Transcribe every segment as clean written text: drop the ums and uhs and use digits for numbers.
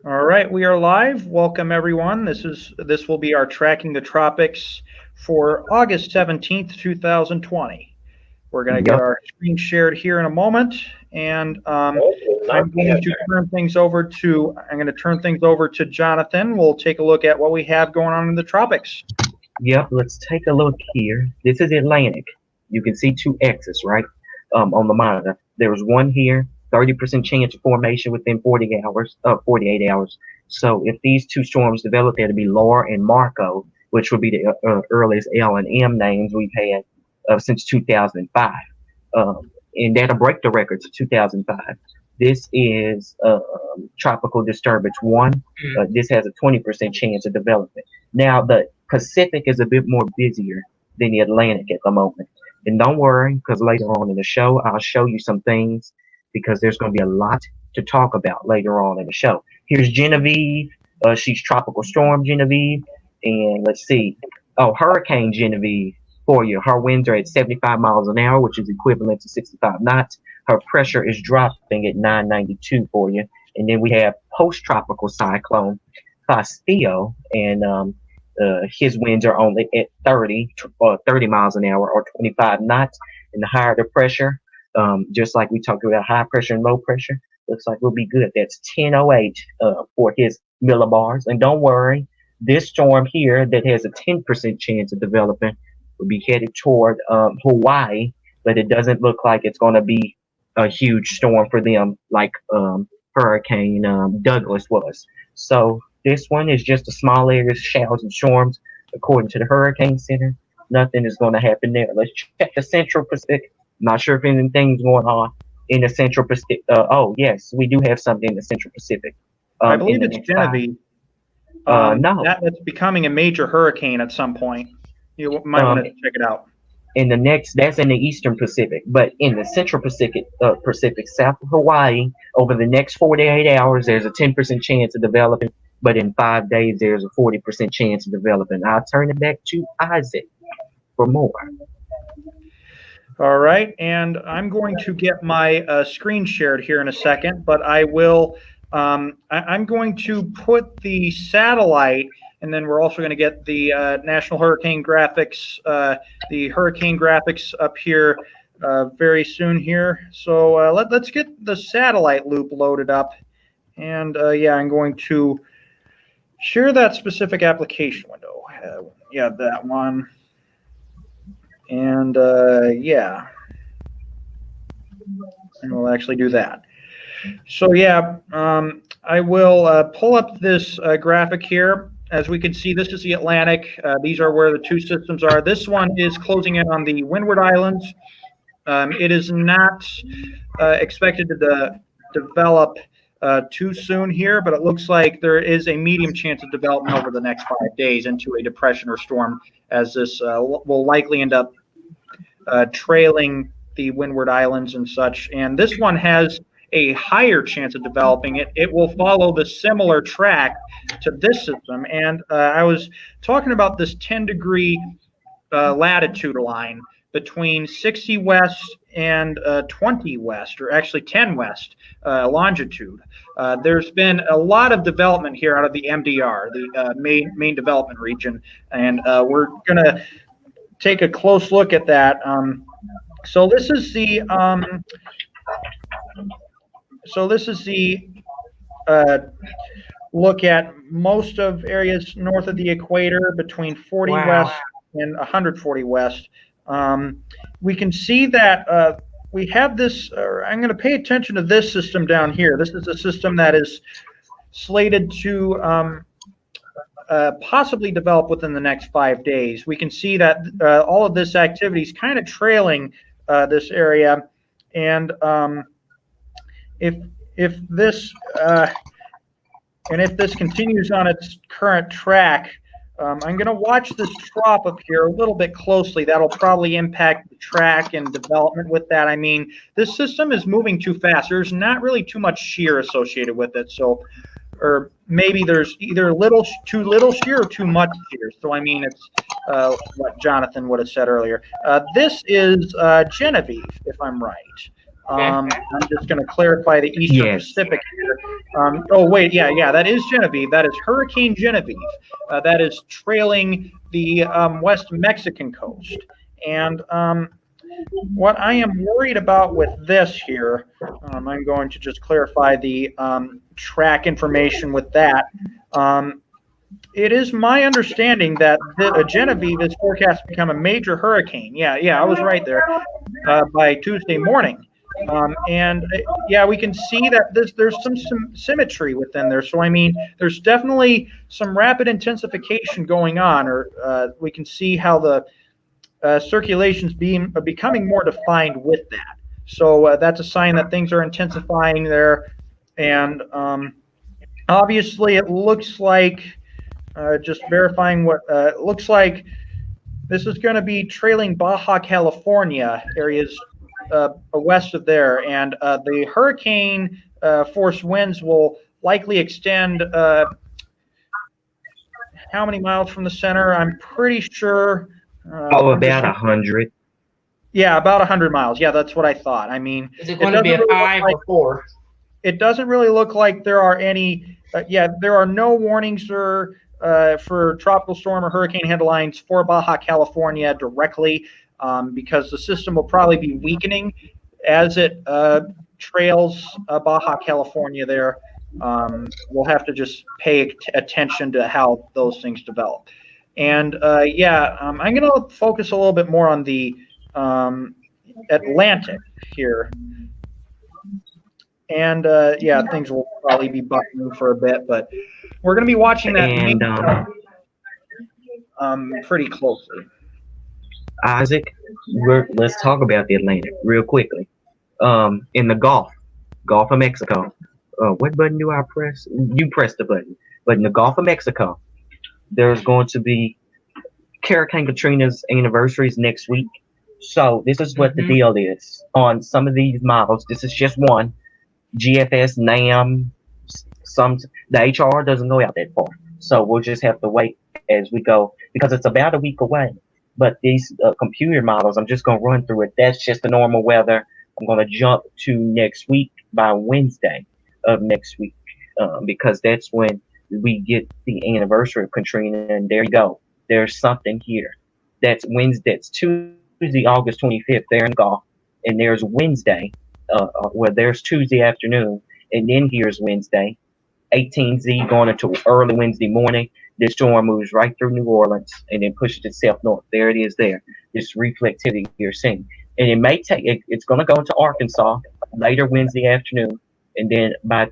All right, we are live. Welcome everyone. This will be our Tracking the Tropics for August 17th, 2020. We're going to get our screen shared here in a moment, and I'm going to turn things over to Jonathan. We'll take a look at what we have going on in the tropics. Yep, let's take a look here. This is Atlantic. You can see two X's, right, on the monitor. There's one here, 30% chance of formation within 48 hours. So if these two storms develop, that'll be Laura and Marco, which would be the earliest L and M names we've had since 2005. And that'll break the records of 2005. This is Tropical Disturbance 1. This has a 20% chance of development. Now, the Pacific is a bit more busier than the Atlantic at the moment. And don't worry, because later on in the show, I'll show you some things because there's going to be a lot to talk about later on in the show. Here's Genevieve. She's Tropical Storm Genevieve. And let's see. Oh, Hurricane Genevieve for you. Her winds are at 75 miles an hour, which is equivalent to 65 knots. Her pressure is dropping at 992 for you. And then we have post-tropical cyclone Castillo, and his winds are only at 30 miles an hour or 25 knots. And the higher the pressure, just like we talked about high pressure and low pressure, looks like we'll be good. That's 1008 for his millibars. And don't worry, this storm here that has a 10% chance of developing will be headed toward Hawaii, but it doesn't look like it's going to be a huge storm for them like Hurricane Douglas was. So this one is just a small area of showers and storms, according to the Hurricane Center. Nothing is going to happen there. Let's check the Central Pacific. Not sure if anything's going on in the Central Pacific. Oh, yes, we do have something in the Central Pacific. I believe it's Genevieve. No. That's becoming a major hurricane at some point. You might want to check it out. In the next, that's in the Eastern Pacific, but in the Central Pacific, south of Hawaii, over the next 48 hours, there's a 10% chance of developing, but in 5 days, there's a 40% chance of developing. I'll turn it back to Isaac for more. All right, and I'm going to get my screen shared here in a second, but I will. I'm going to put the satellite, and then we're also going to get the National Hurricane Graphics, the hurricane graphics up here very soon here. So let's get the satellite loop loaded up, and yeah, I'm going to share that specific application window. Yeah, that one. And yeah, and we'll actually do that. So yeah, I will pull up this graphic here. As we can see, this is the Atlantic. These are where the two systems are. This one is closing in on the Windward Islands. It is not expected to develop too soon here, but it looks like there is a medium chance of development over the next 5 days into a depression or storm, as this will likely end up trailing the Windward Islands and such. And this one has a higher chance of developing. It will follow the similar track to this system. And I was talking about this 10-degree latitude line between 60 west and 20 west, or actually 10 west longitude. There's been a lot of development here out of the MDR, the main development region, and we're going to take a close look at that. So this is the look at most of areas north of the equator between 40 west and 140 west. We can see that we have this, I'm going to pay attention to this system down here. This is a system that is slated to possibly develop within the next 5 days. We can see that all of this activity is kind of trailing this area, and if this continues on its current track, I'm going to watch this trop up here a little bit closely. That'll probably impact the track and development with that. I mean, this system is moving too fast. There's not really too much shear associated with it. So, or maybe there's either too little shear or too much shear. So, I mean, it's what Jonathan would have said earlier. This is Genevieve, if I'm right. I'm just going to clarify the Eastern Yes. Pacific here. Oh, wait, yeah, that is Genevieve. That is Hurricane Genevieve. That is trailing the West Mexican coast. And what I am worried about with this here, I'm going to just clarify the track information with that. It is my understanding that Genevieve is forecast to become a major hurricane. Yeah, I was right there, by Tuesday morning. Yeah, we can see that there's some symmetry within there. So, I mean, there's definitely some rapid intensification going on, or we can see how the circulation's becoming more defined with that. So that's a sign that things are intensifying there. And obviously, it looks like, just verifying what it looks like, this is going to be trailing Baja California areas west of there. And the hurricane force winds will likely extend how many miles from the center? I'm pretty sure. About 100. Yeah, about 100 miles. Yeah, that's what I thought. I mean, Is it going to be a 5 or 4? It doesn't really look like there are any. There are no warnings for tropical storm or hurricane headlines for Baja California directly, because the system will probably be weakening as it trails Baja California there. We'll have to just pay attention to how those things develop. And I'm going to focus a little bit more on the Atlantic here. And things will probably be bucking for a bit, but we're going to be watching that pretty closely. Isaac, let's talk about the Atlantic real quickly. In the Gulf of Mexico. What button do I press? You press the button. But in the Gulf of Mexico, there's going to be Hurricane Katrina's anniversaries next week. So this is what the deal is on some of these models. This is just one. GFS, NAM, the HR doesn't go out that far. So we'll just have to wait as we go because it's about a week away. But these computer models, I'm just going to run through it. That's just the normal weather. I'm going to jump to next week by Wednesday of next week because that's when we get the anniversary of Katrina. And there you go. There's something here. That's Wednesday. That's Tuesday, August 25th there in Gulf. And there's Wednesday. There's Tuesday afternoon, and then here's Wednesday, 18Z going into early Wednesday morning. This storm moves right through New Orleans and then pushes itself north. There it is there, this reflectivity you're seeing. And it may take, it's going to go into Arkansas later Wednesday afternoon, and then by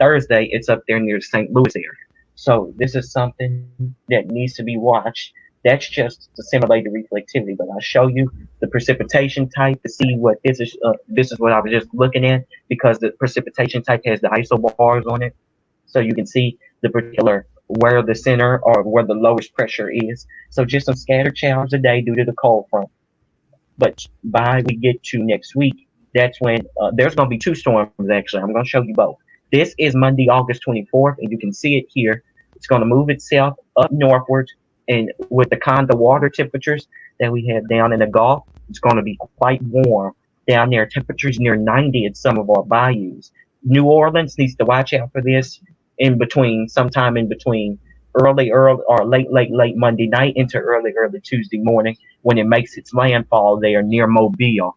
Thursday, it's up there near the St. Louis area. So this is something that needs to be watched. That's just to simulate the reflectivity, but I'll show you the precipitation type to see what this is. This is what I was just looking at because the precipitation type has the isobars on it. So you can see the particular where the center or where the lowest pressure is. So just some scattered showers a day due to the cold front. But by we get to next week, that's when there's going to be two storms actually. I'm going to show you both. This is Monday, August 24th, and you can see it here. It's going to move itself up northward. And with the kind of water temperatures that we have down in the Gulf, it's going to be quite warm down there. Temperatures near 90 at some of our bayous. New Orleans needs to watch out for this sometime in between early or late Monday night into early Tuesday morning when it makes its landfall there near Mobile.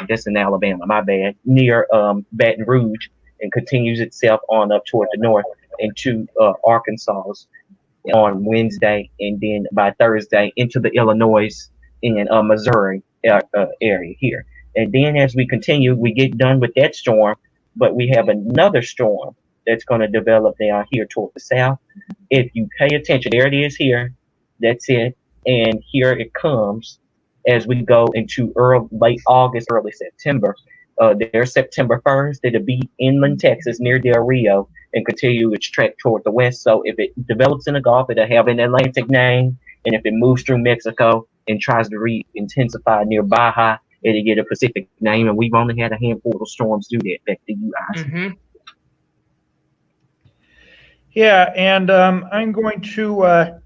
That's in Alabama, my bad. Near Baton Rouge and continues itself on up toward the north into Arkansas on Wednesday, and then by Thursday into the Illinois and Missouri area here. And then as we continue, we get done with that storm, but we have another storm that's going to develop down here toward the south. If you pay attention, there it is here. That's it. And here it comes as we go into late August, early September. There's September 1st. It'll be inland Texas near Del Rio and continue its trek toward the west. So if it develops in the Gulf, it'll have an Atlantic name. And if it moves through Mexico and tries to re-intensify near Baja, it'll get a Pacific name. And we've only had a handful of storms do that back to you, Isaac. Yeah, and I'm going to,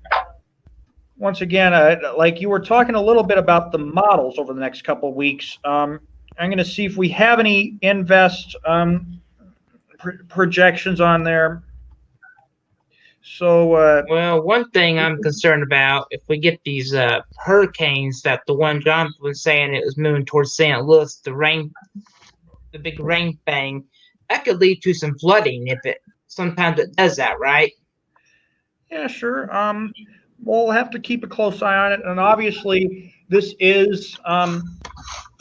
once again, like you were talking a little bit about the models over the next couple of weeks. I'm going to see if we have any invest projections on there. So, Well, one thing I'm concerned about, if we get these hurricanes that the one John was saying it was moving towards St. Louis, the big rain thing, that could lead to some flooding if it sometimes it does that, right? yeah, sure. We'll have to keep a close eye on it. And obviously, this is a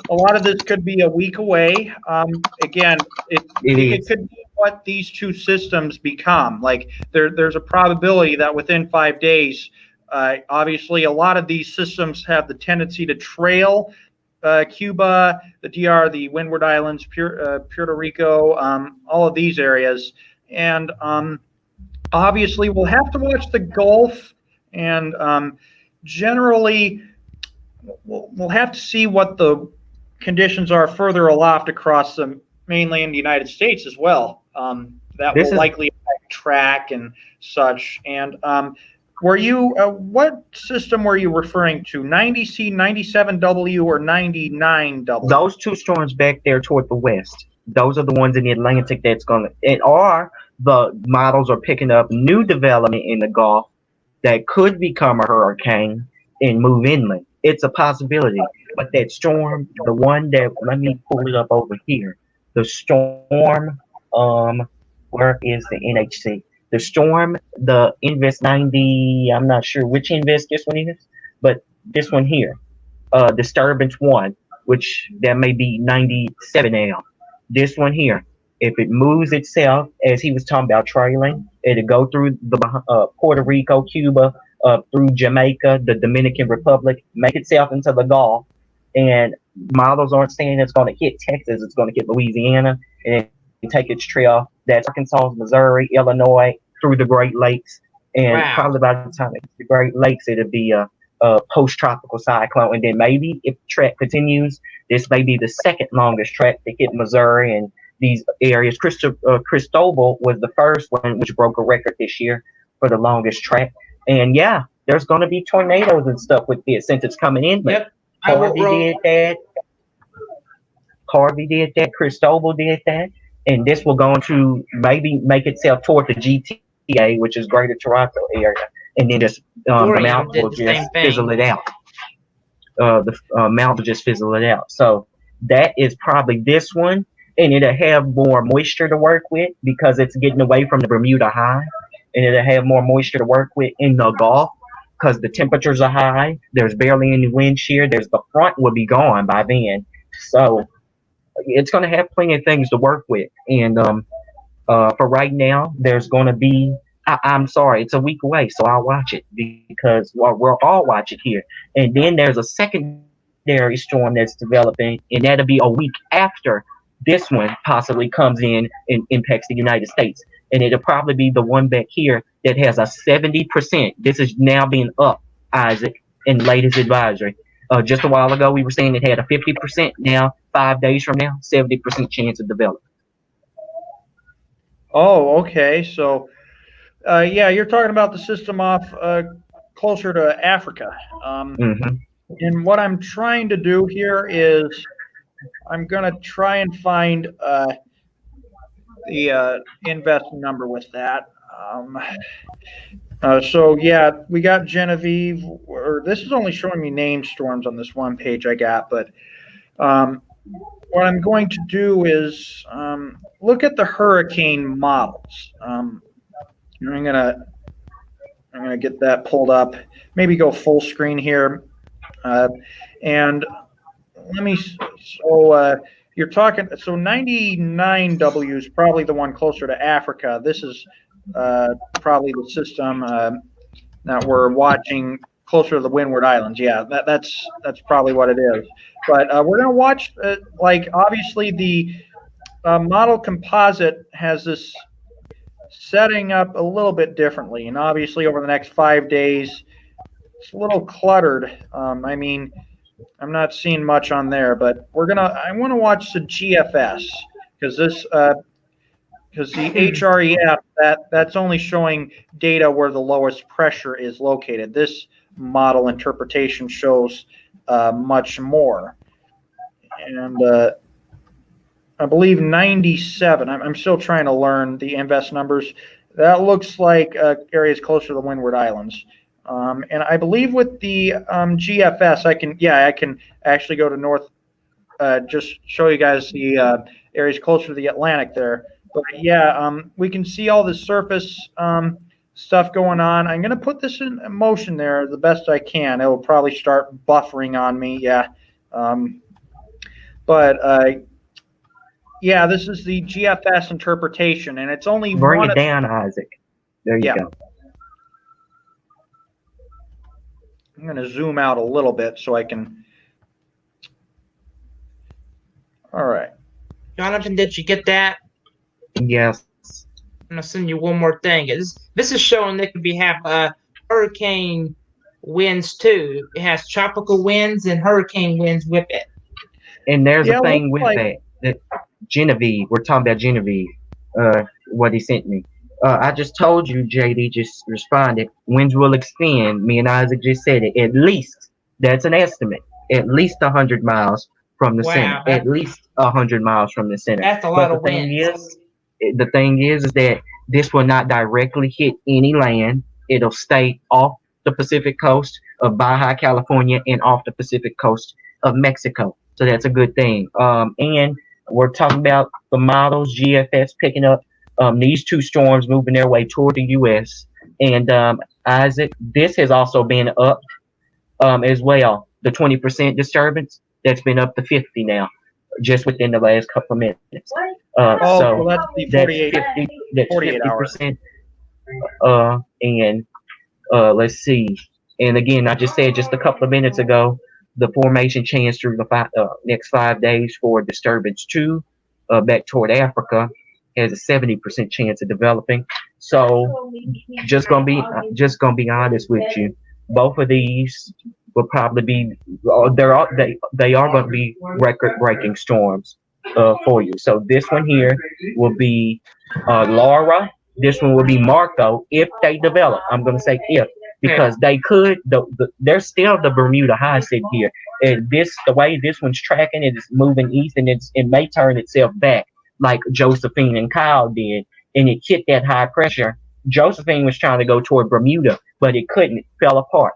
lot of this could be a week away. Again, it could be what these two systems become. Like there's a probability that within 5 days, obviously, a lot of these systems have the tendency to trail Cuba, the DR, the Windward Islands, Puerto Rico, all of these areas. And obviously, we'll have to watch the Gulf, and generally, we'll have to see what the conditions are further aloft across the mainland United States as well. That will likely affect track and such. And were you, what system were you referring to? 90C, 97W, or 99W? Those two storms back there toward the west, those are the ones in the Atlantic that's going to, or the models are picking up new development in the Gulf that could become a hurricane and move inland. It's a possibility. But that storm, the one that, let me pull it up over here. The storm, where is the NHC? The storm, the Invest 90, I'm not sure which Invest this one is, but this one here, Disturbance 1, which that may be 97 now. This one here, if it moves itself, as he was talking about trailing, it'll go through the Puerto Rico, Cuba, through Jamaica, the Dominican Republic, make itself into the Gulf, and models aren't saying it's going to hit Texas, it's going to hit Louisiana, and take its trail. That's Arkansas, Missouri, Illinois, through the Great Lakes, and probably by the time it hits the Great Lakes, it'll be a post-tropical cyclone, and then maybe if the track continues, this may be the second longest track to hit Missouri and these areas. Cristobal was the first one, which broke a record this year for the longest track. And yeah, there's going to be tornadoes and stuff with this since it's coming in. But Yep. Harvey did that. Cristobal did that. And this will go into maybe make itself toward the GTA, which is Greater Toronto area. And then just the mountain will just fizzle it out. The mountain will just fizzle it out. So that is probably this one. And it'll have more moisture to work with because it's getting away from the Bermuda High. And it'll have more moisture to work with in the Gulf because the temperatures are high. There's barely any wind shear. The front will be gone by then. So it's going to have plenty of things to work with. And for right now, there's going to be, I'm sorry, it's a week away, so I'll watch it because we'll all watch it here. And then there's a secondary storm that's developing, and that'll be a week after this one possibly comes in and impacts the United States. And it'll probably be the one back here that has a 70%. This is now being up, Isaac, in latest advisory. Just a while ago, we were saying it had a 50%. Now, 5 days from now, 70% chance of development. Oh, okay. So, yeah, you're talking about the system off closer to Africa. And what I'm trying to do here is I'm going to try and find the invest number with that. So yeah, we got Genevieve, or this is only showing me named storms on this one page I got, but what I'm going to do is look at the hurricane models. I'm gonna get that pulled up, maybe go full screen here, and let me, so you're talking, so 99W is probably the one closer to Africa. This is probably the system that we're watching closer to the Windward Islands. Yeah, that's probably what it is. But we're going to watch, like, obviously the model composite has this setting up a little bit differently. And obviously over the next 5 days, it's a little cluttered. I mean, I'm not seeing much on there, but I want to watch the GFS because this, because the HREF, that's only showing data where the lowest pressure is located. This model interpretation shows much more. And I believe 97. I'm still trying to learn the invest numbers. That looks like areas closer to the Windward Islands. And I believe with the GFS, I can actually go to north, just show you guys the areas closer to the Atlantic there. But yeah, we can see all the surface stuff going on. I'm going to put this in motion there the best I can. It will probably start buffering on me. Yeah. Yeah, this is the GFS interpretation, and it's only Bring one it down, Isaac. There you go. I'm going to zoom out a little bit so I can. All right. Jonathan, did you get that? Yes. I'm gonna send you one more thing. This is showing that could have hurricane winds too. It has tropical winds and hurricane winds with it. And there's Yeah, a thing with like, that Genevieve. We're talking about Genevieve. What he sent me. I just told you, JD just responded. Winds will extend. Me and Isaac just said it. At least that's an estimate. At least 100 miles from the center. At least 100 miles from the center. That's a lot of winds. The thing is that this will not directly hit any land. It'll stay off the Pacific coast of Baja California and off the Pacific coast of Mexico. So that's a good thing. And we're talking about the models, GFS picking up these two storms moving their way toward the U.S. And Isaac, this has also been up as well. The 20% disturbance, that's been up to 50 now, just within the last couple of minutes. so that's the 48 hours. And let's see. And again, I just said just a couple of minutes ago, the formation chance through the next 5 days for disturbance 2 back toward Africa has a 70% chance of developing. So just gonna be honest with you, both of these will probably be they are going to be record-breaking storms for you. So this one here will be Laura. This one will be Marco if they develop. I'm going to say if, because they could. There's still the Bermuda high sit here, and the way this one's tracking, it is moving east, and it may turn itself back like Josephine and Kyle did, and it hit that high pressure. Josephine was trying to go toward Bermuda, but it couldn't. It fell apart.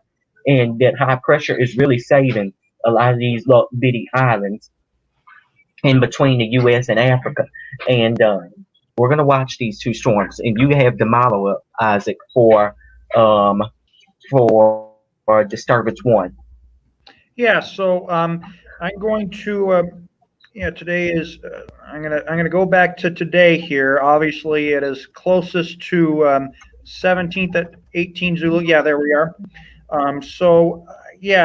And that high pressure is really saving a lot of these little bitty islands in between the U.S. and Africa. And we're going to watch these two storms. And you have the model up, Isaac, for disturbance 1. Yeah, so I'm going to today is I'm gonna go back to today here. Obviously, it is closest to 17th at 18 Zulu. Yeah, there we are.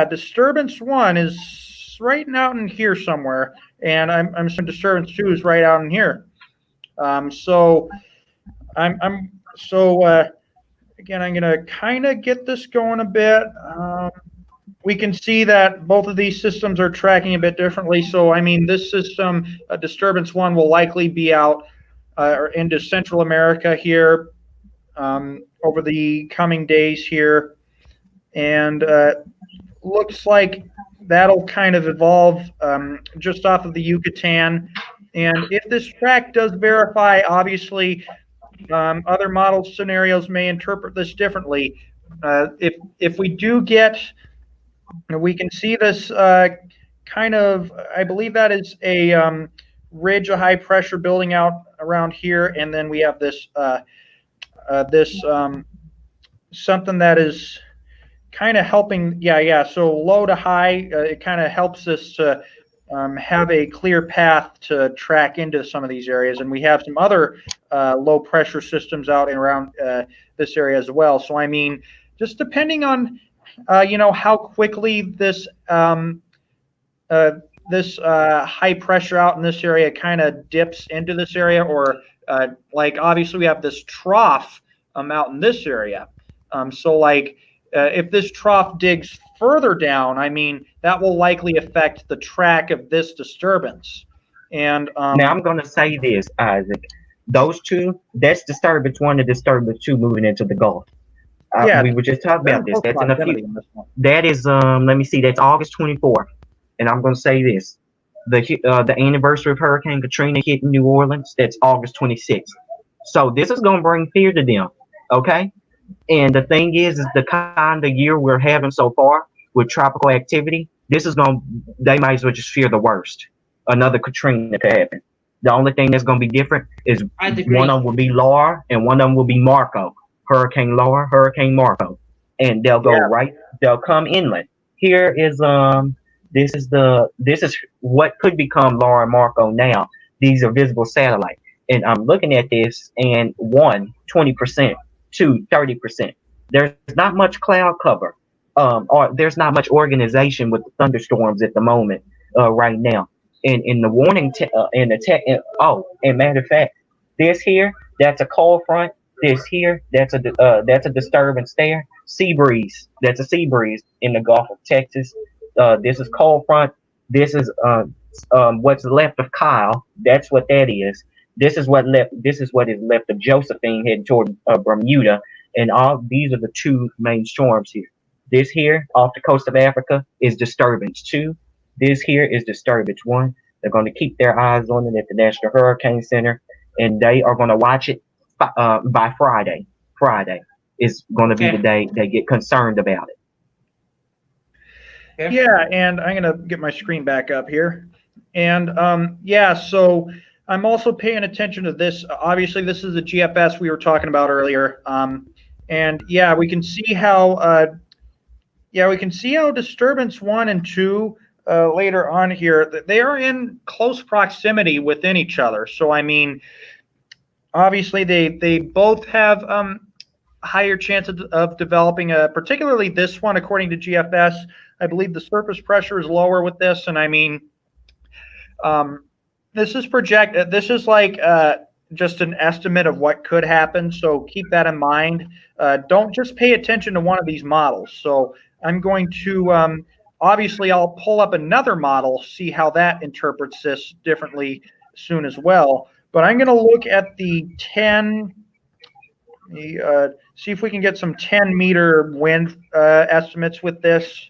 Disturbance 1 is right out in here somewhere, and I'm assuming disturbance 2 is right out in here. Again, I'm gonna kind of get this going a bit. We can see that both of these systems are tracking a bit differently. So, I mean, this system, disturbance 1, will likely be out into Central America here over the coming days here. And looks like that'll kind of evolve just off of the Yucatan. And if this track does verify, obviously, other model scenarios may interpret this differently. If we do get, we can see this kind of, I believe that is a ridge of high pressure building out around here, and then we have this something that is kind of helping, so low to high, it kind of helps us to have a clear path to track into some of these areas. And we have some other low pressure systems out and around this area as well. So, I mean, just depending on, how quickly this high pressure out in this area kind of dips into this area, or like obviously we have this trough out in this area. If this trough digs further down, I mean, that will likely affect the track of this disturbance. And now I'm going to say this, Isaac. Those two, that's disturbance 1 and disturbance 2 moving into the Gulf. We were just talking about this. That's in a few. That is, let me see, that's August 24th. And I'm going to say this. the anniversary of Hurricane Katrina hitting New Orleans. That's August 26th. So this is gonna bring fear to them. Okay. And the thing is the kind of year we're having so far with tropical activity. This is going. They might as well just fear the worst. Another Katrina could happen. The only thing that's going to be different is I'd one agree. of them will be Laura and one of them will be Marco. Hurricane Laura, Hurricane Marco, and they'll go Yeah, right. They'll come inland. Here is this is what could become Laura and Marco now. These are visible satellites, and I'm looking at this and 20%, 30%. There's not much cloud cover, or there's not much organization with the thunderstorms at the moment, right now. And in the warning, in the tech, and matter of fact, this here, that's a cold front. This here, that's a disturbance there. Sea breeze, that's a sea breeze in the Gulf of Texas. This is cold front. This is what's left of Kyle. That's what that is. This is what left. This is what is left of Josephine heading toward Bermuda, and all these are the two main storms here. This here off the coast of Africa is disturbance two. This here is disturbance one. They're going to keep their eyes on it at the National Hurricane Center, and they are going to watch it by Friday. Friday is going to be the Okay. day they get concerned about it. Okay. yeah, and I'm gonna get my screen back up here. And yeah, so I'm also paying attention to this. Obviously, this is the GFS we were talking about earlier. And yeah, we can see how disturbance one and two later on here they are in close proximity within each other. So I mean, obviously they both have higher chance of developing particularly this one according to GFS. I believe the surface pressure is lower with this, and I mean, this is projected. This is like just an estimate of what could happen. So keep that in mind. Don't just pay attention to one of these models. So I'm going to obviously I'll pull up another model, see how that interprets this differently soon as well. But I'm going to look at the 10. See if we can get some 10-meter wind estimates with this.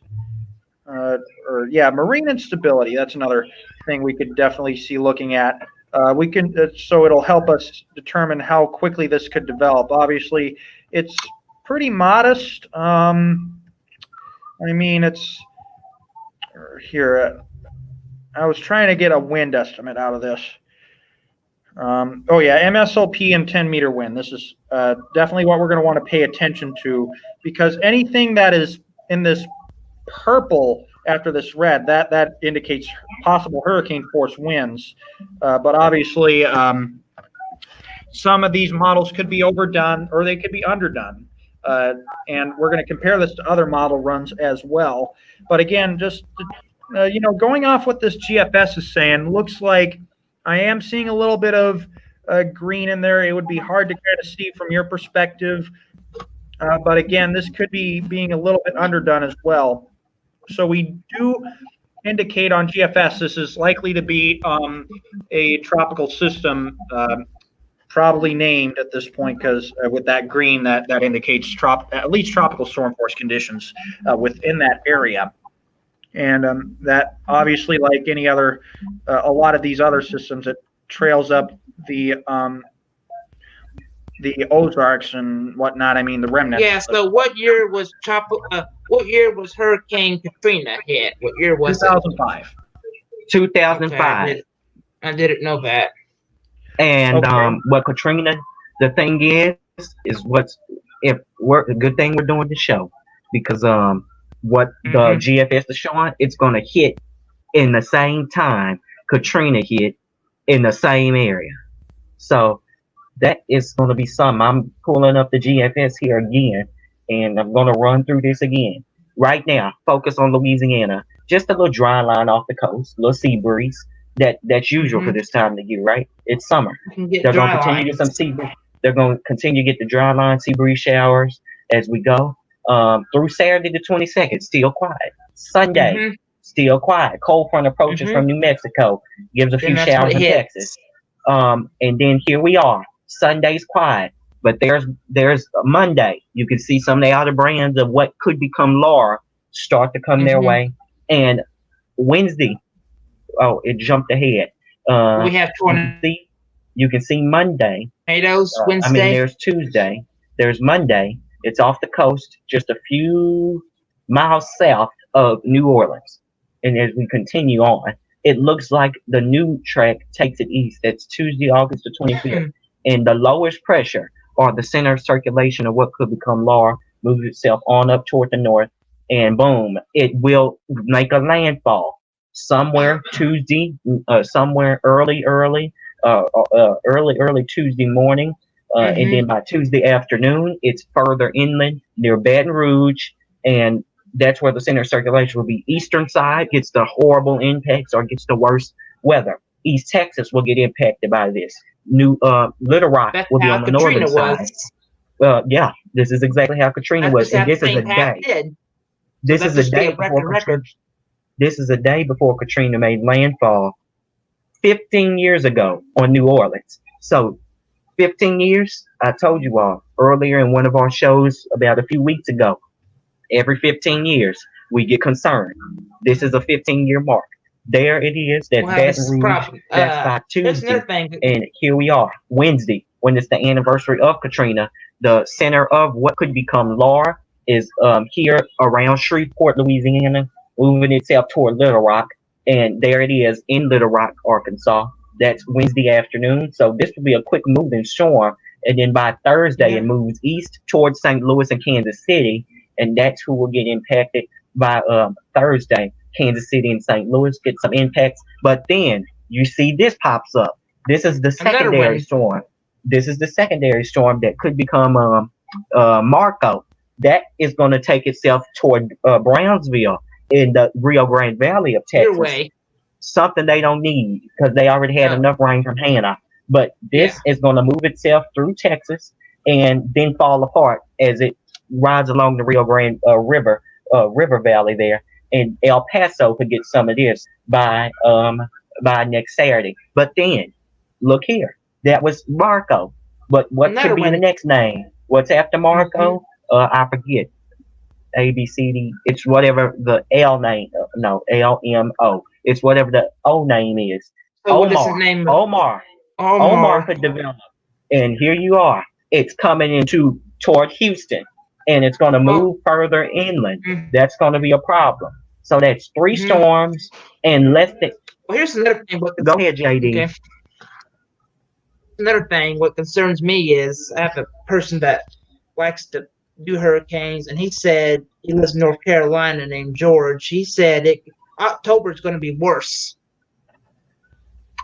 Or yeah, marine instability. That's another thing we could definitely see looking at. We can so it'll help us determine how quickly this could develop. Obviously, it's pretty modest. I mean, it's here. I was trying to get a wind estimate out of this. Oh yeah, MSOP and 10-meter wind. This is definitely what we're going to want to pay attention to, because anything that is in this purple after this red, that indicates possible hurricane force winds. But obviously, some of these models could be overdone or they could be underdone. And we're going to compare this to other model runs as well. But again, just going off what this GFS is saying, looks like I am seeing a little bit of green in there. It would be hard to kind of see from your perspective. But again, this could be being a little bit underdone as well. So we do indicate on GFS this is likely to be a tropical system, probably named at this point, because with that green, that indicates at least tropical storm force conditions within that area. And that obviously, like any other, a lot of these other systems, it trails up the Ozarks and whatnot. I mean, the remnants. Yeah. So what year was Hurricane Katrina hit? What year was it? 2005. 2005. Okay, I didn't know that. And Okay. what Katrina, the thing is what's if we're a good thing we're doing the show, because what the GFS is showing, it's gonna hit in the same time Katrina hit in the same area. So that is gonna be something. I'm pulling up the GFS here again, and I'm gonna run through this again. Right now, focus on Louisiana. Just a little dry line off the coast, little sea breeze. That's usual for this time of the year, right? It's summer. You can get They're going dry to continue to get some lines. sea breeze. They're going to continue to get the dry line sea breeze showers as we go through Saturday the 22nd. Still quiet. Sunday, Mm-hmm. still quiet. Cold front approaches Mm-hmm. from New Mexico, gives a Then few that's what showers it in hits. Texas. And then here we are. Sunday's quiet, but there's Monday. You can see some of the outer brands of what could become Laura start to come their Mm-hmm. way, and Wednesday. Oh, it jumped ahead. We have You can see Monday. tornadoes I mean, Wednesday. there's Tuesday. There's Monday. It's off the coast, just a few miles south of New Orleans. And as we continue on, it looks like the new track takes it east. That's Tuesday, August the 25th. And the lowest pressure, or the center of circulation of what could become Laura, moves itself on up toward the north. And boom, it will make a landfall somewhere Tuesday, somewhere early Tuesday morning. And then by Tuesday afternoon, it's further inland near Baton Rouge, and that's where the center of circulation will be. Eastern side gets the horrible impacts or gets the worst weather. East Texas will get impacted by this. Little Rock That's will be how on the Katrina northern side. was. Yeah, this is exactly how Katrina was, and this is a day. This is a day before Katrina. This is a day before Katrina made landfall 15 years ago on New Orleans. So 15 years, I told you all earlier in one of our shows about a few weeks ago, every 15 years we get concerned. This is a 15-year mark. There it is. That's Baton Rouge. That's by Tuesday. And here we are, Wednesday, when it's the anniversary of Katrina. The center of what could become Laura is here around Shreveport, Louisiana, moving itself toward Little Rock. And there it is in Little Rock, Arkansas. That's Wednesday afternoon. So this will be a quick moving storm. And then by Thursday, it moves east towards St. Louis and Kansas City. And that's who will get impacted by Thursday. Kansas City and St. Louis get some impacts. But then you see this pops up. This is the secondary storm. This is the secondary storm that could become Marco. That is going to take itself toward Brownsville in the Rio Grande Valley of Texas. Something they don't need because they already had enough rain from Hannah. But this is going to move itself through Texas and then fall apart as it rides along the Rio Grande River Valley there. And El Paso could get some of this by next Saturday. But then, look here, that was Marco. But what could be the next name? What's after Marco? I forget. A, B, C, D. It's whatever the L name. No, LMO. It's whatever the O name is. So what is his name? Omar could develop. And here you are. It's coming toward Houston. And it's going to move further inland. That's going to be a problem. So that's three storms and less than. Well, here's another thing. Go ahead, JD. Okay. Another thing, what concerns me is I have a person that likes to do hurricanes, and he said he lives in North Carolina named George. He said October is going to be worse.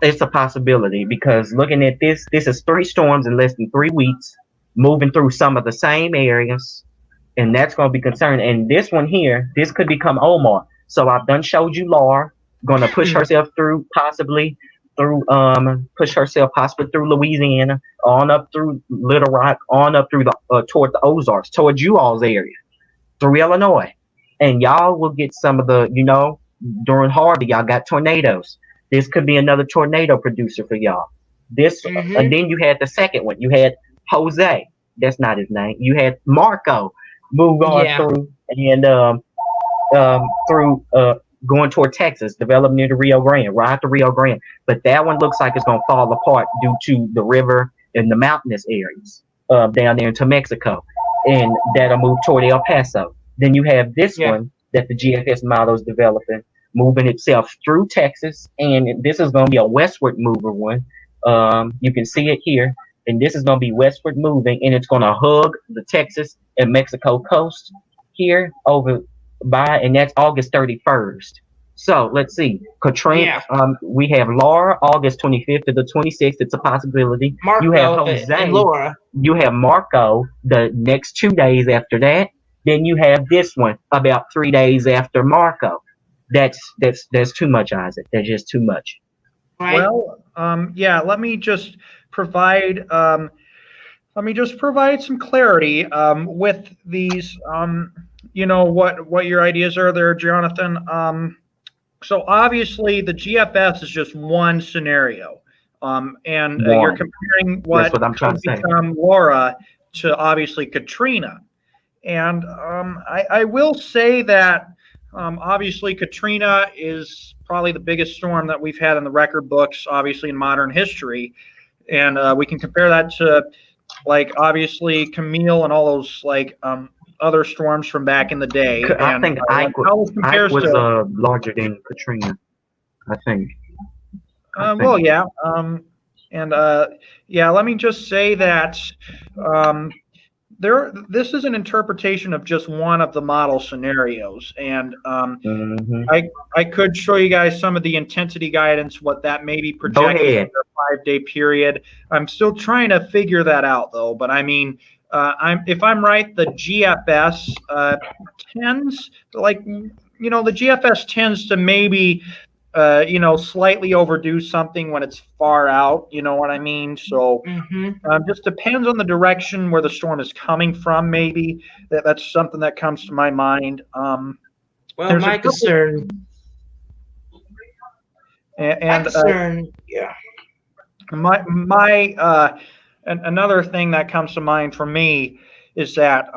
It's a possibility because looking at this is three storms in less than 3 weeks, moving through some of the same areas, and that's going to be concerning. And this one here, this could become Omar. So I've done showed you Laura going to push herself through possibly through Louisiana, on up through Little Rock, on up through toward the Ozarks, toward you all's area, through Illinois, and y'all will get some of the during Harvey y'all got tornadoes. This could be another tornado producer for y'all. And then you had the second one. You had Jose. That's not his name. You had Marco move on through and through going toward Texas, develop near the Rio Grande, ride the Rio Grande. But that one looks like it's going to fall apart due to the river and the mountainous areas down there into Mexico. And that'll move toward El Paso. Then you have this one that the GFS model is developing, moving itself through Texas. And this is going to be a westward mover one. You can see it here. And this is going to be westward moving, and it's going to hug the Texas and Mexico coast here over by, and that's August 31st. So let's see. Katrina, we have Laura, August 25th to the 26th. It's a possibility. Marco, you have Jose and Laura. You have Marco the next 2 days after that. Then you have this one about 3 days after Marco. That's too much, Isaac. That's just too much. Right. Well, let me just provide some clarity with these. What your ideas are there, Jonathan. So obviously the GFS is just one scenario, and you're comparing what could become Laura to obviously Katrina, and I will say that Obviously, Katrina is probably the biggest storm that we've had in the record books, obviously in modern history, and we can compare that to like obviously Camille and all those like other storms from back in the day, I and think Ike, how this Ike compares was to larger than Katrina. I think. well, yeah, and yeah. Let me just say that um, this is an interpretation of just one of the model scenarios, and Hmm. I could show you guys some of the intensity guidance, what that may be Go projected ahead. over a 5-day period. I'm still trying to figure that out though, but I mean, if I'm right, the GFS tends like the GFS tends to maybe slightly overdo something when it's far out. You know what I mean? So Mm-hmm. just depends on the direction where the storm is coming from. Maybe that's something that comes to my mind. Well, There's a my couple, concern, and yeah. another thing that comes to mind for me is that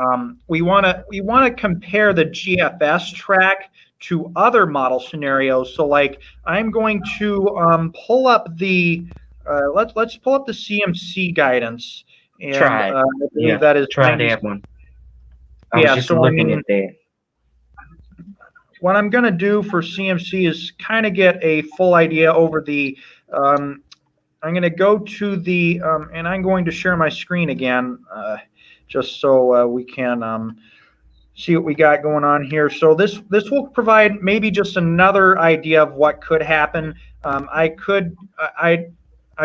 we want to compare the GFS track to other model scenarios. So like I'm going to pull up the let's pull up the CMC guidance, and Try it. I Yeah, believe that is try 90. that one. I was Yeah, just so I looking mean, at that. what I'm going to do for CMC is kind of get a full idea over the I'm going to go to the, and I'm going to share my screen again, just so we can see what we got going on here. So this will provide maybe just another idea of what could happen. I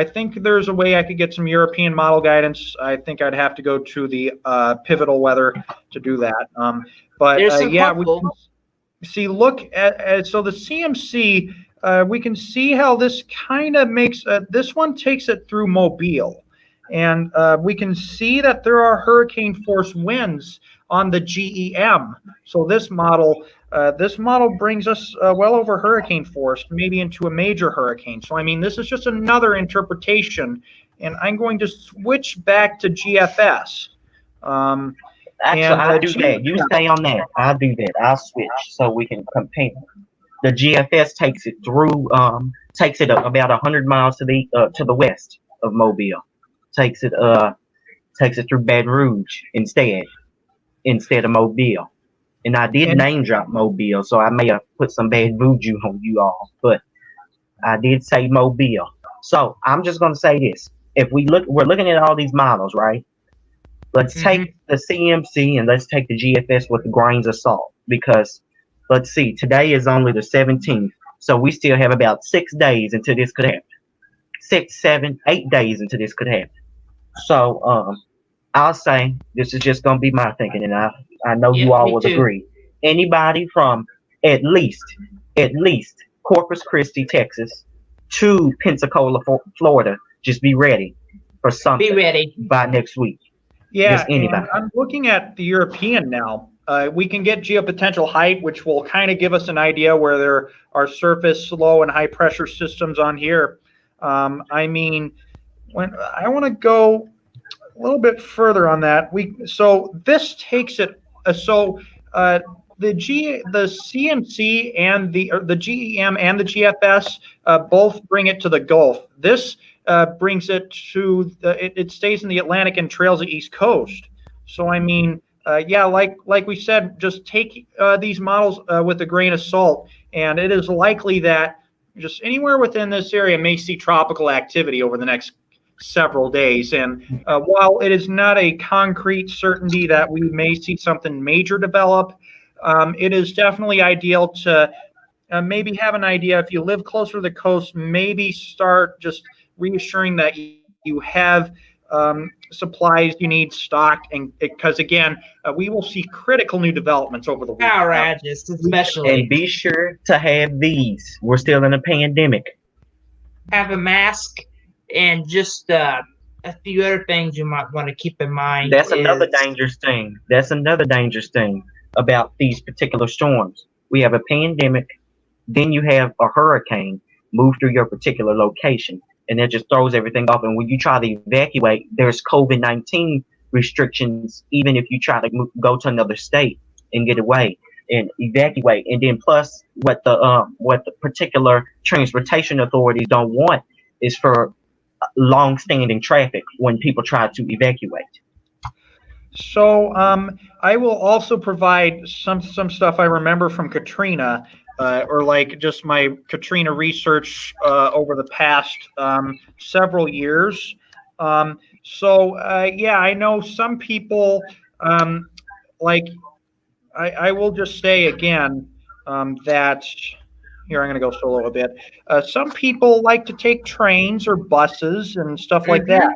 think there's a way I could get some European model guidance. I think I'd have to go to the pivotal weather to do that. But There's some yeah, we couple. can see, look at so the CMC, we can see how this kind of makes this one takes it through Mobile, and we can see that there are hurricane force winds on the GEM. So this model brings us well over hurricane force, maybe into a major hurricane. So I mean, this is just another interpretation, and I'm going to switch back to GFS. Um, Actually, and I'll do that. You stay on that. I'll do that. I'll switch so we can compare. The GFS takes it about 100 miles to the west of Mobile. Takes it through Baton Rouge instead of Mobile. And I did and name drop Mobile, so I may have put some bad voodoo on you all, but I did say Mobile. So I'm just gonna say this: if we're looking at all these models, right? Let's Mm-hmm. take the CMC and let's take the GFS with grains of salt because let's see, today is only the 17th, so we still have about 6 days until this could happen. 6, 7, 8 days until this could happen. So I'll say this is just gonna be my thinking, and I know you Yep, all me will too. agree. Anybody from at least at least Corpus Christi, Texas, to Pensacola, Florida, just be ready for Be something ready. by next week. Just Yeah, and anybody. I'm looking at the European now. We can get geopotential height, which will kind of give us an idea where there are surface, low, and high pressure systems on here. I mean, when I want to go a little bit further on that, so this takes it. Uh, the CMC and the GEM and the GFS both bring it to the Gulf. This brings it to it stays in the Atlantic and trails the East Coast. So I mean, yeah, like we said, just take these models with a grain of salt, and it is likely that just anywhere within this area may see tropical activity over the next several days. And while it is not a concrete certainty that we may see something major develop, it is definitely ideal to maybe have an idea if you live closer to the coast, maybe start just reassuring that you have supplies you need stocked, and because again, we will see critical new developments over the week. Power outages, And especially. be sure to have these. We're still in a pandemic. Have a mask and just a few other things you might want to keep in mind That's another is dangerous thing. That's another dangerous thing about these particular storms. We have a pandemic, then you have a hurricane move through your particular location, and it just throws everything off. And when you try to evacuate, there's COVID-19 restrictions, even if you try to go to another state and get away. and evacuate. And then plus what the particular transportation authorities don't want is for long-standing traffic when people try to evacuate. So I will also provide some stuff I remember from Katrina, or like just my Katrina research over the past several years. Yeah, I know some people like I will just say again that here I'm going to go solo a bit. Some people like to take trains or buses and stuff like that.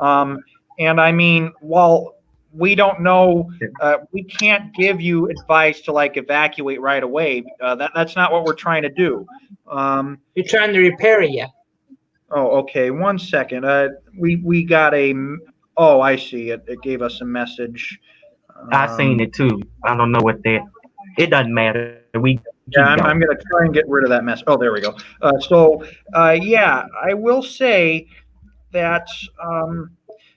And I mean, while we don't know, we can't give you advice to like evacuate right away. That's not what we're trying to do. You're trying to repair you. Oh, okay. 1 second. We got a. Oh, I see it. It gave us a message. I seen it too. I don't know what that. It doesn't matter. We Yeah, I'm going to try and get rid of that mess. Oh, there we go. Yeah, I will say that,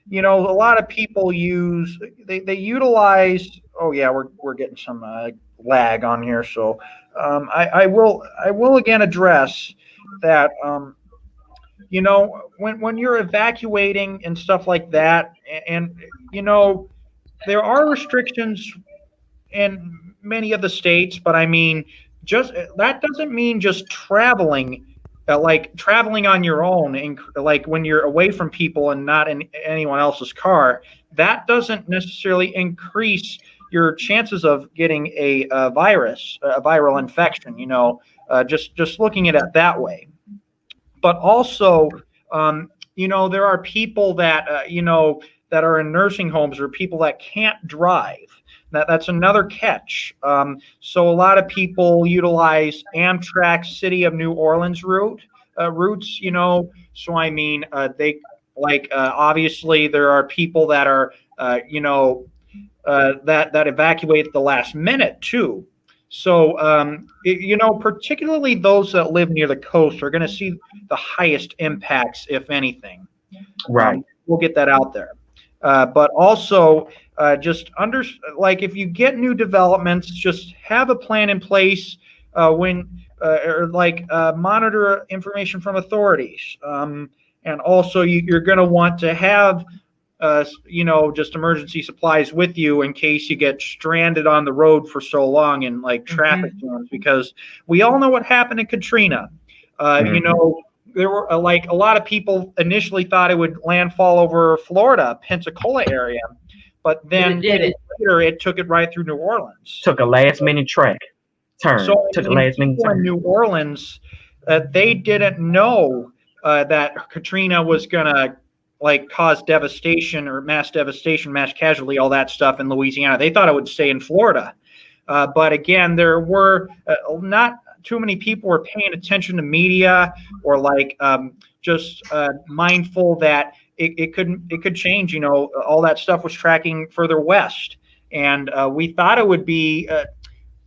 you know, a lot of people use, they utilize, oh yeah, we're getting some lag on here. So I will again address that, you know, when you're evacuating and stuff like that, and you know, there are restrictions in many of the states, but I mean, just that doesn't mean just traveling, like traveling on your own, and like when you're away from people and not in anyone else's car. That doesn't necessarily increase your chances of getting a virus, a viral infection. You know, just looking at it that way. But also, you know, there are people that you know that are in nursing homes or people that can't drive. That's another catch. So a lot of people utilize Amtrak's City of New Orleans routes. You know, so I mean, they like obviously there are people that are you know that evacuate at the last minute too. So you know, particularly those that live near the coast are going to see the highest impacts, if anything. right. We'll get that out there. But also, just like if you get new developments, just have a plan in place when or like monitor information from authorities. And also, you're going to want to have you know, just emergency supplies with you in case you get stranded on the road for so long in like traffic jams, because we all know what happened in Katrina. You know, there were like a lot of people initially thought it would landfall over Florida, Pensacola area, but then later it took it right through New Orleans. Took a last minute turn. So Took a last minute turn. In New Orleans, they didn't know that Katrina was gonna like cause devastation or mass devastation, mass casualty, all that stuff in Louisiana. They thought it would stay in Florida. But again, there were not too many people were paying attention to media or like just mindful that it could change. You know, all that stuff was tracking further west, and we thought it would be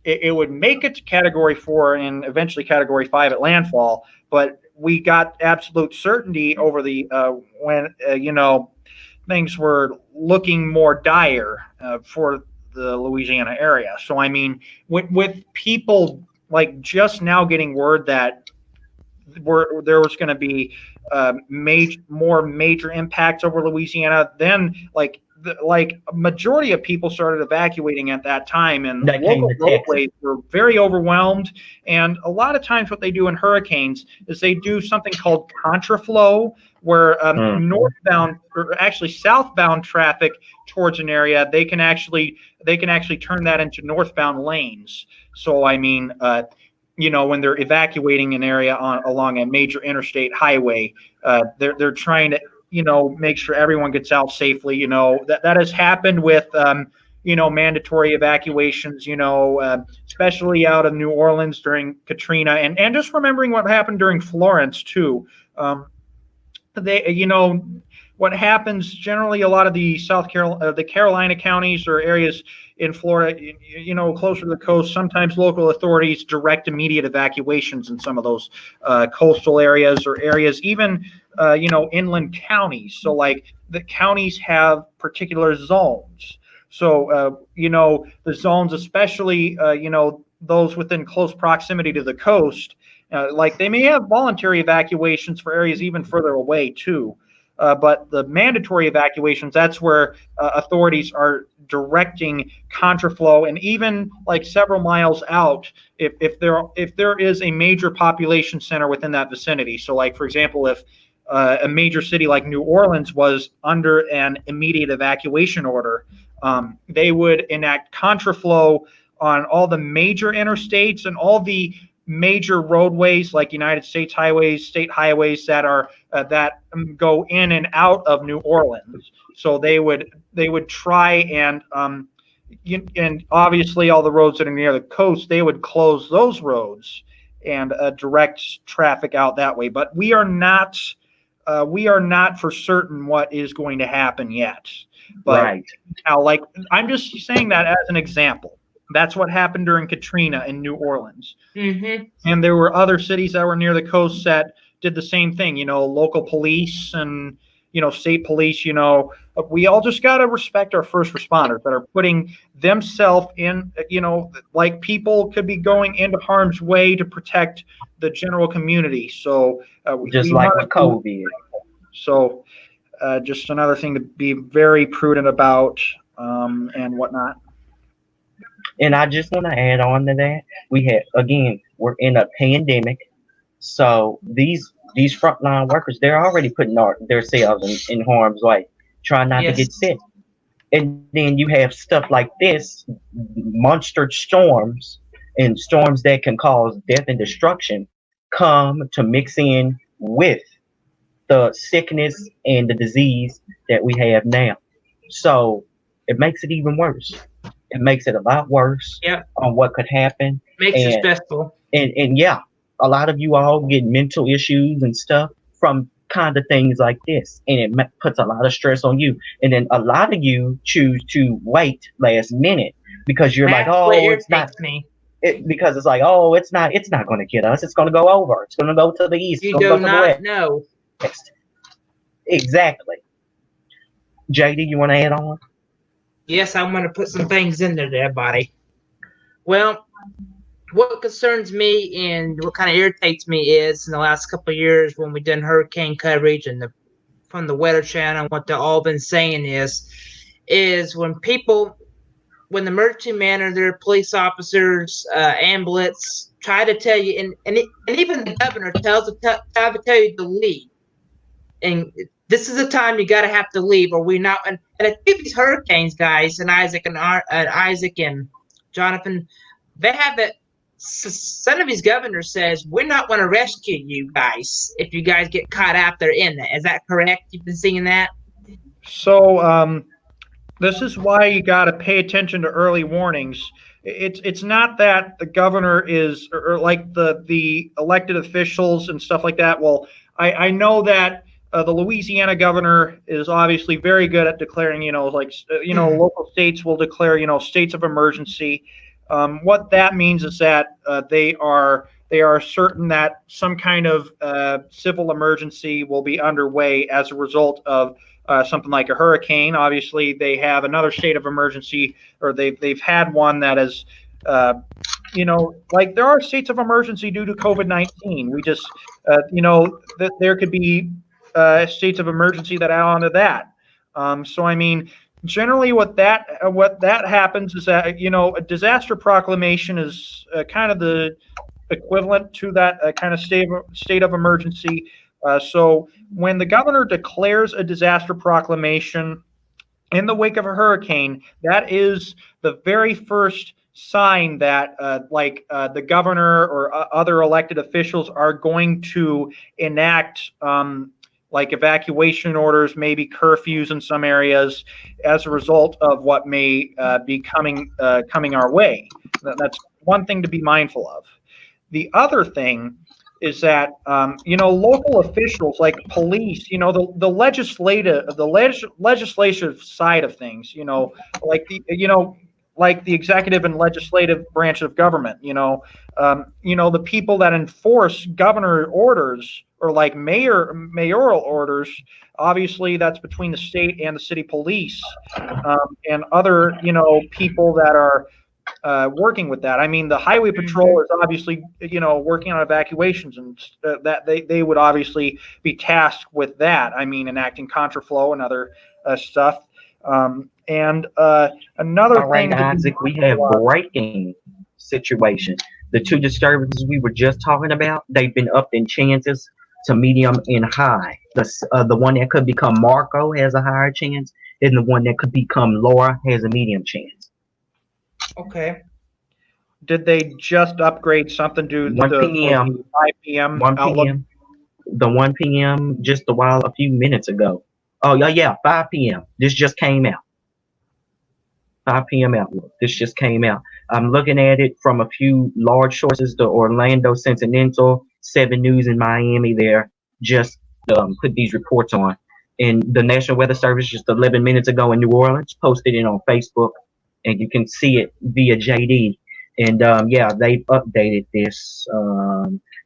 it would make it to Category 4 and eventually Category 5 at landfall, but we got absolute certainty over the when you know, things were looking more dire for the Louisiana area. So I mean, with people like just now getting word that there was going to be more major impacts over Louisiana, then like a majority of people started evacuating at that time, and local roadways were very overwhelmed. And a lot of times what they do in hurricanes is they do something called contraflow, where northbound or actually southbound traffic towards an area, they can actually turn that into northbound lanes. So I mean, you know, when they're evacuating an area along a major interstate highway, they're trying to, you know, make sure everyone gets out safely. You know, that has happened with, you know, mandatory evacuations, you know, especially out of New Orleans during Katrina, and just remembering what happened during Florence too. You know, what happens generally, a lot of the the Carolina counties or areas in Florida, you know, closer to the coast, sometimes local authorities direct immediate evacuations in some of those coastal areas or areas, even, you know, inland counties. So like the counties have particular zones. So, the zones, especially, those within close proximity to the coast, like they may have voluntary evacuations for areas even further away too. But the mandatory evacuations, that's where authorities are directing contraflow, and even like several miles out, if there is a major population center within that vicinity. So, like for example, if a major city like New Orleans was under an immediate evacuation order, they would enact contraflow on all the major interstates and all the major roadways like United States highways, state highways that are that go in and out of New Orleans. So they would try and obviously all the roads that are near the coast, they would close those roads and direct traffic out that way. But we are not for certain what is going to happen yet. But Right. now, like I'm just saying that as an example. That's what happened during Katrina in New Orleans. Mm-hmm. And there were other cities that were near the coast that did the same thing, local police and, state police, we all just got to respect our first responders that are putting themselves in, like people could be going into harm's way to protect the general community. So Just we like wanna with COVID. So just another thing to be very prudent about and whatnot. And I just want to add on to that. We're in a pandemic. So these frontline workers, they're already putting themselves in harm's way, trying not to Yes. get sick. And then you have stuff like this, monster storms and storms that can cause death and destruction come to mix in with the sickness and the disease that we have now. So it makes it even worse. It makes it a lot worse Yep. on what could happen. Makes it And stressful. and yeah, a lot of you all get mental issues and stuff from kind of things like this, and it puts a lot of stress on you. And then a lot of you choose to wait last minute because you're like, That's what oh, it's not. irritates me. Because it's like, oh, it's not going to get us. It's going to go over. It's going to go to the east. It's You going to go do to the not know. west. Exactly. JD, you want to add on? Yes, I'm going to put some things in there, buddy. Well, what concerns me and what kind of irritates me is in the last couple of years when we've done hurricane coverage and from the Weather Channel, what they've all been saying is when the emergency manager, police officers, ambulance try to tell you, and even the governor try to tell you to leave. And this is the time you got to have to leave, or we're not. And I think these hurricanes, guys, and Isaac and Jonathan, they have that. Some of these governors says we're not going to rescue you guys if you guys get caught out there in that. Is that correct? You've been seeing that? So this is why you got to pay attention to early warnings. It's not that the governor is or like the elected officials and stuff like that. Well, I know that the Louisiana governor is obviously very good at declaring, local states will declare, states of emergency. What that means is that they are certain that some kind of civil emergency will be underway as a result of something like a hurricane. Obviously, they have another state of emergency, or they've had one that is, like there are states of emergency due to COVID-19. We just, that there could be states of emergency that add on to that. So I mean, generally, what that happens is that a disaster proclamation is kind of the equivalent to that kind of state of emergency. So when the governor declares a disaster proclamation in the wake of a hurricane, that is the very first sign that the governor or other elected officials are going to enact like evacuation orders, maybe curfews in some areas, as a result of what may be coming our way. That's one thing to be mindful of. The other thing is that local officials like police, the legislative side of things, like the executive and legislative branch of government, the people that enforce governor orders or like mayoral orders, obviously that's between the state and the city police, and other, people that are working with that. I mean, the highway patrol is obviously, working on evacuations, and that they would obviously be tasked with that. I mean, enacting contraflow and other stuff. And another All right, thing, Isaac, we have breaking situation. The two disturbances we were just talking about, they've been upped in chances to medium and high. The one that could become Marco has a higher chance, and the one that could become Laura has a medium chance. Okay. did they just upgrade something to 1 the p.m. 5 p.m. 1 outlook? p.m. The 1 p.m. just a few minutes ago. Oh yeah, 5 p.m. This just came out. 5 p.m. outlook. This just came out. I'm looking at it from a few large sources, the Orlando Sentinel, 7 News in Miami. There just put these reports on. And the National Weather Service just 11 minutes ago in New Orleans posted it on Facebook, and you can see it via JD. And yeah, they've updated this.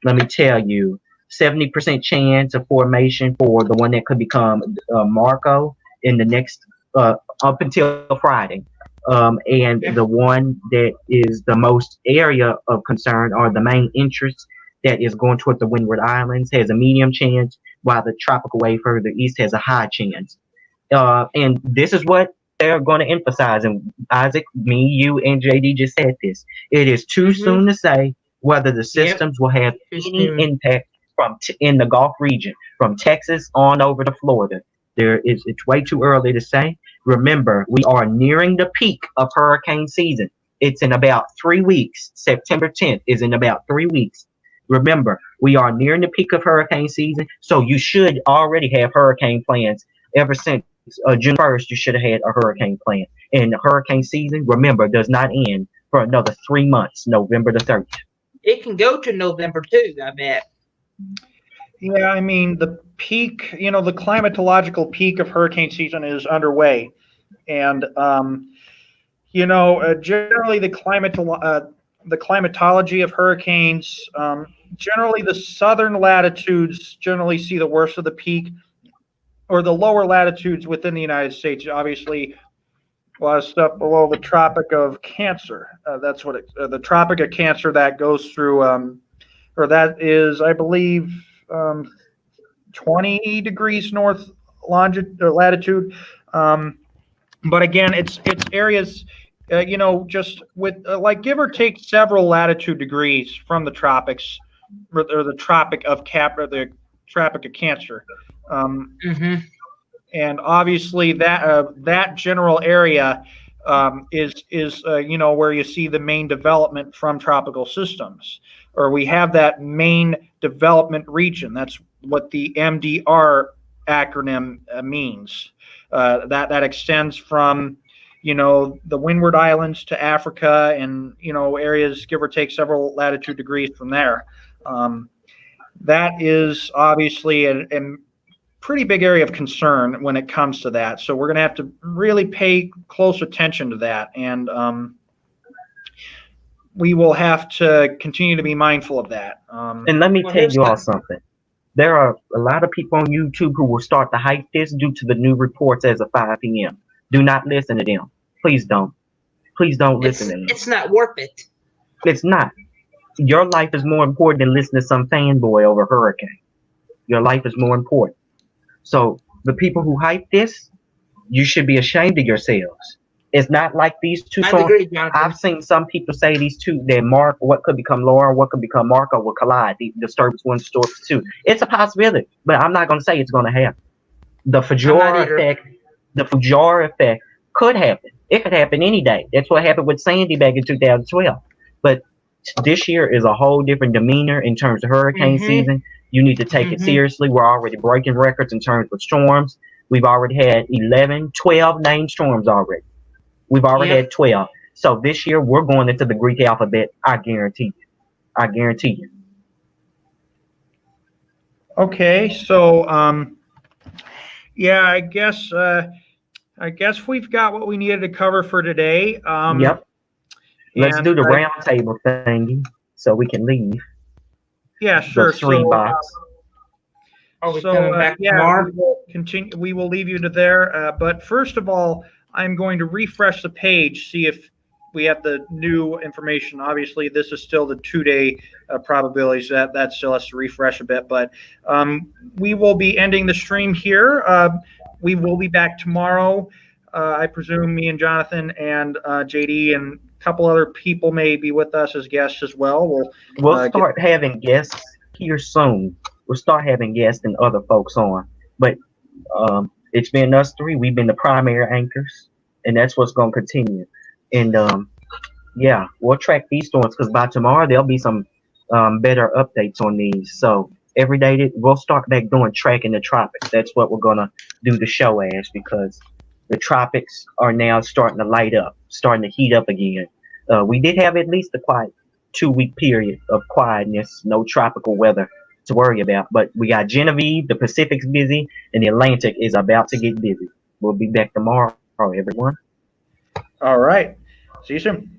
Let me tell you, 70% chance of formation for the one that could become Marco in the next up until Friday. And the one that is the most area of concern, or the main interest that is going toward the Windward Islands, has a medium chance, while the tropical wave further east has a high chance. And this is what they're going to emphasize. And Isaac, me, you, and JD just said this. It is too soon to say whether the systems will have any impact in the Gulf region, from Texas on over to Florida. It's way too early to say. Remember, we are nearing the peak of hurricane season. It's in about 3 weeks. September 10th is in about 3 weeks. Remember, we are nearing the peak of hurricane season, so you should already have hurricane plans. Ever since June 1st, you should have had a hurricane plan. And the hurricane season, remember, does not end for another 3 months, November the 30th. It can go to November too, I bet. Yeah, I mean, the peak, the climatological peak of hurricane season is underway. And, generally the climatology of hurricanes, generally the southern latitudes generally see the worst of the peak, or the lower latitudes within the United States. Obviously, a lot of stuff below the Tropic of Cancer. That's what the Tropic of Cancer that goes through, or that is, I believe, 20 degrees north latitude. But again, it's areas, just with like give or take several latitude degrees from the tropics, or the Tropic of the Tropic of Cancer. And obviously that general area is where you see the main development from tropical systems, or we have that main development region. That's what the MDR acronym means. That extends from the Windward Islands to Africa, and areas give or take several latitude degrees from there. That is obviously a pretty big area of concern when it comes to that. So we're going to have to really pay close attention to that, and we will have to continue to be mindful of that. And let me tell you all something. There are a lot of people on YouTube who will start to hype this due to the new reports as of 5 p.m. Do not listen to them. Please don't. Please don't listen to them. It's not worth it. It's not. Your life is more important than listening to some fanboy over hurricane. Your life is more important. So the people who hype this, you should be ashamed of yourselves. It's not like these two songs. I've seen some people say these two, that what could become Laura, what could become Marco will collide. The Disturbance 1, Disturbance 2. It's a possibility, but I'm not going to say it's going to happen. The Fujara effect could happen. It could happen any day. That's what happened with Sandy back in 2012. But this year is a whole different demeanor in terms of hurricane season. You need to take it seriously. We're already breaking records in terms of storms. We've already had 12 named storms already. We've already had 12. So this year we're going into the Greek alphabet. I guarantee you. I guarantee you. Okay, so yeah, I guess we've got what we needed to cover for today. Yep. Let's do the roundtable thingy so we can leave. Yeah, sure. The 3 box. Are we So, coming back yeah, tomorrow? we will continue. We will leave you to there. But first of all, I'm going to refresh the page, see if we have the new information. Obviously, this is still the 2-day probabilities. That still has to refresh a bit. But we will be ending the stream here. We will be back tomorrow. I presume me and Jonathan and JD and a couple other people may be with us as guests as well. We'll start having guests here soon. We'll start having guests and other folks on. But it's been us three. We've been the primary anchors, and that's what's going to continue. And yeah, we'll track these storms because by tomorrow there'll be some better updates on these. So every day we'll start back doing tracking the tropics. That's what we're gonna do the show as because the tropics are now starting to light up, starting to heat up again. We did have at least a quiet 2-week period of quietness, no tropical weather to worry about. But we got Genevieve, the Pacific's busy, and the Atlantic is about to get busy. We'll be back tomorrow, everyone. All right. See you soon.